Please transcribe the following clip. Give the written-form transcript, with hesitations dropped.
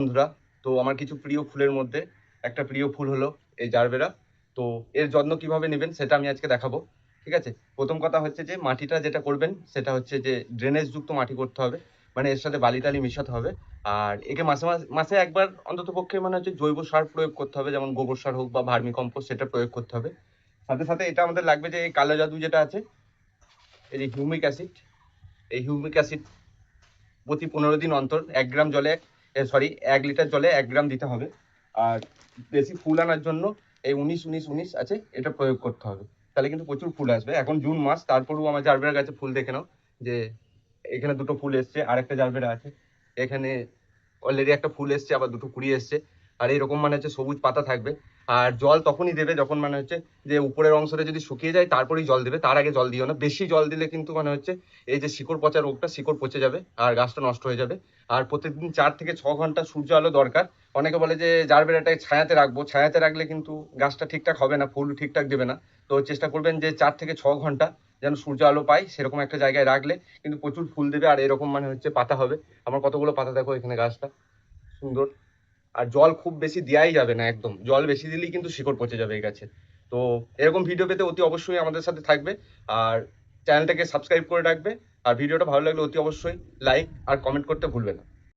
বন্ধুরা, তো আমার কিছু প্রিয় ফুলের মধ্যে একটা প্রিয় ফুল হলো এই জারবেরা। তো এর যত্ন কিভাবে নেবেন সেটা আমি আজকে দেখাবো। ঠিক আছে? প্রথম কথা হচ্ছে যে মাটিটা যেটা করবেন সেটা হচ্ছে যে ড্রেনেজ যুক্ত মাটি করতে হবে। মানে এর সাথে বালি-টালি মিশাতে হবে। আর একে মাসে একবার অন্ততপক্ষে মানে হচ্ছে জৈব সার প্রয়োগ করতে হবে। যেমন গোবর সার হোক বা ভার্মি কম্পোস্ট সেটা প্রয়োগ করতে হবে। সাথে, সাথে এটা আমাদের লাগবে যে এই কালো জাদু যেটা আছে, এই যে হিউমিক অ্যাসিড, এই হিউমিক অ্যাসিড প্রতি ১৫ দিন অন্তর ১ গ্রাম জলে ১ লিটার জলে ১ গ্রাম দিতে হবে। আর বেশি ফুল আনার জন্য এই ১৯-১৯-১৯ আছে, এটা প্রয়োগ করতে হবে। তাহলে কিন্তু প্রচুর ফুল আসবে। এখন জুন মাস, তারপরেও আমার জারবেরা গাছে ফুল দেখে নাও যে এখানে ২ টো ফুল এসছে, আরেকটা জারবেরা আছে। এখানে অলরেডি একটা ফুল এসছে, আবার ২ টো কুঁড়ি এসছে। আর এরকম মানে হচ্ছে সবুজ পাতা থাকবে। আর জল তখনই দেবে যখন মানে হচ্ছে যে উপরের অংশটা যদি শুকিয়ে যায় তারপরেই জল দেবে। তার আগে জল দিও না। বেশি জল দিলে কিন্তু মানে হচ্ছে এই যে শিকড় পচা রোগটা, শিকড় পচে যাবে আর গাছটা নষ্ট হয়ে যাবে। আর প্রত্যেকদিন ৪ থেকে ৬ ঘন্টা সূর্য আলো দরকার। অনেকে বলে যে জারবেরাটাকে ছায়াতে রাখবো। ছায়াতে রাখলে কিন্তু গাছটা ঠিকঠাক হবে না, ফুল ঠিকঠাক দেবে না। তো চেষ্টা করবেন যে ৪ থেকে ৬ ঘন্টা যেন সূর্য আলো পায় সেরকম একটা জায়গায় রাখলে কিন্তু প্রচুর ফুল দেবে। আর এরকম মানে হচ্ছে পাতা হবে। আমার কতগুলো পাতা দেখো এখানে গাছটা সুন্দর। আর জল খুব বেশি দেওয়াই যাবে না একদম। জল বেশি দিলেই কিন্তু শিকড় পচে যাবে এই গাছের। তো এরকম ভিডিও পেতে অতি অবশ্যই আমাদের সাথে থাকবে। আর চ্যানেলটাকে সাবস্ক্রাইব করে রাখবে। আর ভিডিওটা ভালো লাগলে অতি অবশ্যই লাইক আর কমেন্ট করতে ভুলবে না।